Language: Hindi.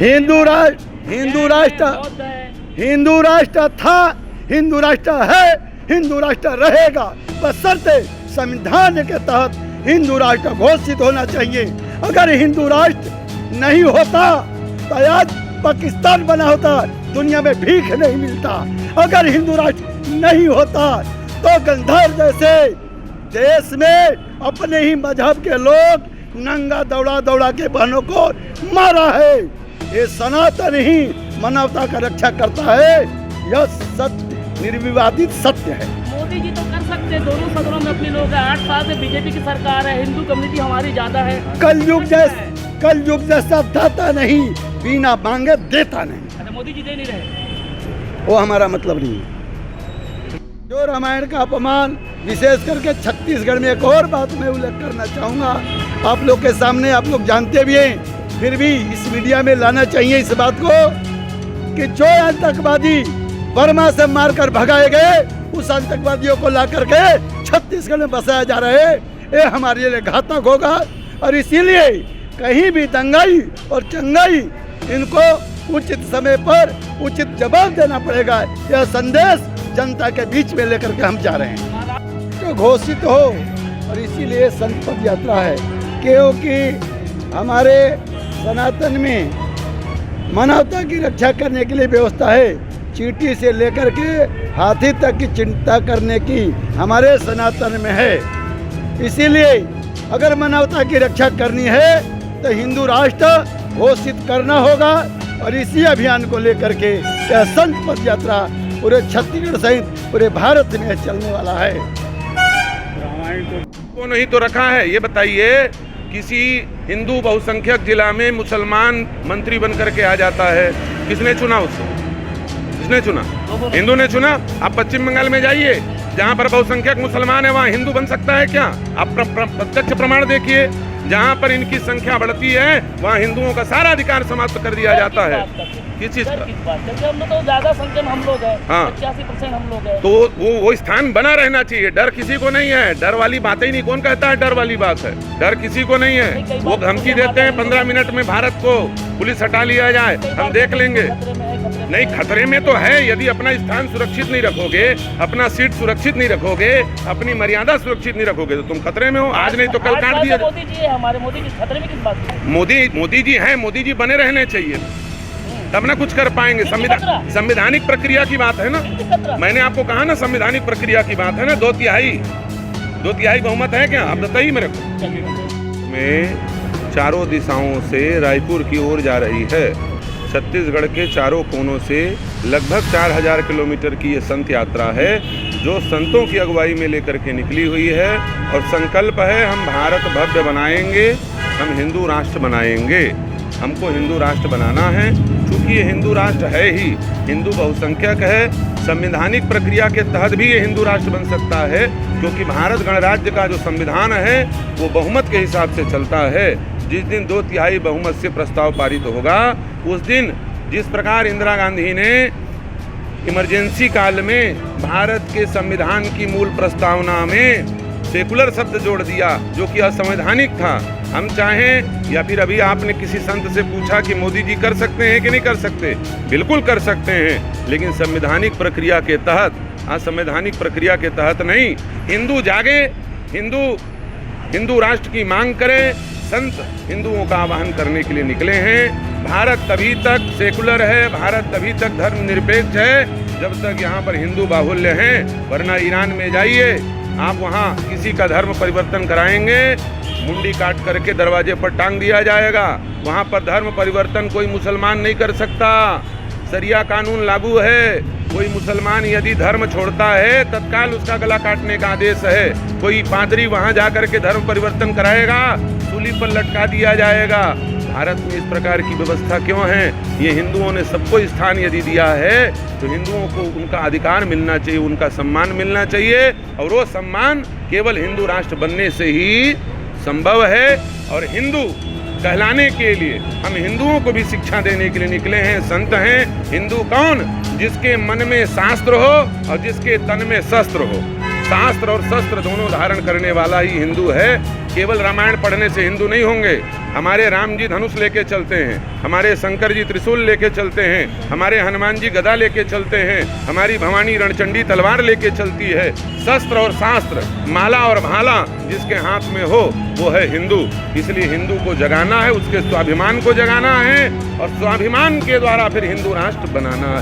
हिंदू राष्ट्र था, हिंदू राष्ट्र है, हिंदू राष्ट्र रहेगा, बशर्ते संविधान के तहत हिंदू राष्ट्र घोषित होना चाहिए। अगर हिंदू राष्ट्र नहीं होता तो आज पाकिस्तान बना होता, दुनिया में भीख नहीं मिलता। अगर हिंदू राष्ट्र नहीं होता तो गंधार जैसे देश में अपने ही मजहब के लोग नंगा दौड़ा दौड़ा के बहनों को मारा है। ये सनातन ही मानवता का रक्षा करता है, यह सत्य, निर्विवादित सत्य है। मोदी जी तो कर सकते हैं, दोनों सदनों में अपने लोग हैं, 8 साल से बीजेपी की सरकार है, हिंदू कम्युनिटी हमारी ज्यादा है। कलयुग जैसा दाता नहीं, बिना मांगे देता नहीं। अच्छा, मोदी जी दे नहीं रहे, वो हमारा मतलब नहीं है। जो रामायण का अपमान, विशेष करके छत्तीसगढ़ में एक और बात मैं उल्लेख करना चाहूँगा, आप लोग के सामने, आप लोग जानते भी हैं, फिर भी इस मीडिया में लाना चाहिए इस बात को कि जो आतंकवादी बर्मा से मारकर भगाए गए, उस आतंकवादियों को ला करके छत्तीसगढ़ में बसाया जा रहा है, ये हमारे लिए घातक होगा। और इसीलिए कहीं भी दंगाई और चंगाई, इनको उचित समय पर उचित जवाब देना पड़ेगा। यह संदेश जनता के बीच में लेकर के हम जा रहे हैं तो घोषित हो। और इसीलिए संत पद यात्रा है, क्योंकि हमारे सनातन में मानवता की रक्षा करने के लिए व्यवस्था है। चींटी से लेकर के हाथी तक की चिंता करने की हमारे सनातन में है। इसीलिए अगर मानवता की रक्षा करनी है तो हिंदू राष्ट्र घोषित करना होगा। और इसी अभियान को लेकर के यह संत पद यात्रा पूरे छत्तीसगढ़ सहित पूरे भारत में चलने वाला है। को नहीं तो रखा है, ये बताइए, किसी हिंदू बहुसंख्यक जिला में मुसलमान मंत्री बन करके आ जाता है, किसने चुना उसको? किसने चुना? हिंदू ने चुना। आप पश्चिम बंगाल में जाइए, जहाँ पर बहुसंख्यक मुसलमान है, वहाँ हिंदू बन सकता है क्या? आप प्रत्यक्ष प्रमाण देखिए, जहाँ पर इनकी संख्या बढ़ती है वहाँ हिंदुओं का सारा अधिकार समाप्त कर दिया जाता है। किस चीज का? हम लोग तो ज्यादा संख्या में हम लोग हैं, हाँ, 85% हम लोग हैं। तो वो स्थान बना रहना चाहिए। डर किसी को नहीं है, डर वाली बात ही नहीं। कौन कहता है डर वाली बात है? डर किसी को नहीं है। वो धमकी देते हैं 15 मिनट में भारत को पुलिस हटा लिया जाए, हम देख लेंगे। नहीं, खतरे में तो है। यदि अपना स्थान सुरक्षित नहीं रखोगे, अपना सीट सुरक्षित नहीं रखोगे, अपनी मर्यादा सुरक्षित नहीं रखोगे तो तुम खतरे में हो। आज नहीं तो कल काट दिया। मोदी जी है, हमारे मोदी जी खतरे में किस बात की? मोदी जी हैं, मोदी जी बने रहने चाहिए, तब ना कुछ कर पाएंगे। संवैधानिक प्रक्रिया की बात है ना, मैंने आपको कहा ना, संवैधानिक प्रक्रिया की बात है ना। 2/3 बहुमत है क्या? आप बताइए मेरे को। में चारों दिशाओं से रायपुर की ओर जा रही है। छत्तीसगढ़ के चारों कोनों से लगभग 4000 किलोमीटर की ये संत यात्रा है, जो संतों की अगुवाई में लेकर के निकली हुई है। और संकल्प है, हम भारत भव्य बनाएंगे, हम हिंदू राष्ट्र बनाएंगे। हमको हिंदू राष्ट्र बनाना है, क्योंकि ये हिंदू राष्ट्र है ही, हिंदू बहुसंख्यक है। संवैधानिक प्रक्रिया के तहत भी ये हिंदू राष्ट्र बन सकता है, क्योंकि भारत गणराज्य का जो संविधान है वो बहुमत के हिसाब से चलता है। जिस दिन 2/3 बहुमत से प्रस्ताव पारित होगा, उस दिन जिस प्रकार इंदिरा गांधी ने इमरजेंसी काल में भारत के संविधान की मूल प्रस्तावना में सेकुलर शब्द जोड़ दिया, जो कि असंवैधानिक था। हम चाहें, या फिर अभी आपने किसी संत से पूछा कि मोदी जी कर सकते हैं कि नहीं कर सकते, बिल्कुल कर सकते हैं, लेकिन संवैधानिक प्रक्रिया के तहत, असंवैधानिक प्रक्रिया के तहत नहीं। हिंदू जागे, हिंदू राष्ट्र की मांग करें। संत हिंदुओं का आह्वान करने के लिए निकले हैं। भारत तभी तक सेकुलर है, भारत तभी तक धर्मनिरपेक्ष है जब तक यहाँ पर हिंदू बाहुल्य हैं। वरना ईरान में जाइए, आप वहाँ किसी का धर्म परिवर्तन कराएंगे, मुंडी काट करके दरवाजे पर टांग दिया जाएगा। वहाँ पर धर्म परिवर्तन कोई मुसलमान नहीं कर सकता। शरिया कानून लागू है। कोई मुसलमान यदि धर्म छोड़ता है, तत्काल उसका गला काटने का आदेश है। कोई पादरी वहाँ जा करके धर्म परिवर्तन कराएगा, सूली पर लटका दिया जाएगा। भारत में इस प्रकार की व्यवस्था क्यों है? ये हिंदुओं ने सबको स्थान यदि दिया है तो हिंदुओं को उनका अधिकार मिलना चाहिए, उनका सम्मान मिलना चाहिए। और वो सम्मान केवल हिंदू राष्ट्र बनने से ही संभव है। और हिंदू कहलाने के लिए हम हिंदुओं को भी शिक्षा देने के लिए निकले हैं। संत हैं। हिंदू कौन? जिसके मन में शास्त्र हो और जिसके तन में शस्त्र हो। शास्त्र और शस्त्र दोनों धारण करने वाला ही हिंदू है। केवल रामायण पढ़ने से हिंदू नहीं होंगे। हमारे राम जी धनुष लेके चलते हैं, हमारे शंकर जी त्रिशूल लेके चलते हैं, हमारे हनुमान जी गदा लेके चलते हैं, हमारी भवानी रणचंडी तलवार लेके चलती है। शस्त्र और शास्त्र, माला और भाला जिसके हाथ में हो वो है हिंदू। इसलिए हिंदू को जगाना है, उसके स्वाभिमान को जगाना है और स्वाभिमान के द्वारा फिर हिंदू राष्ट्र बनाना है।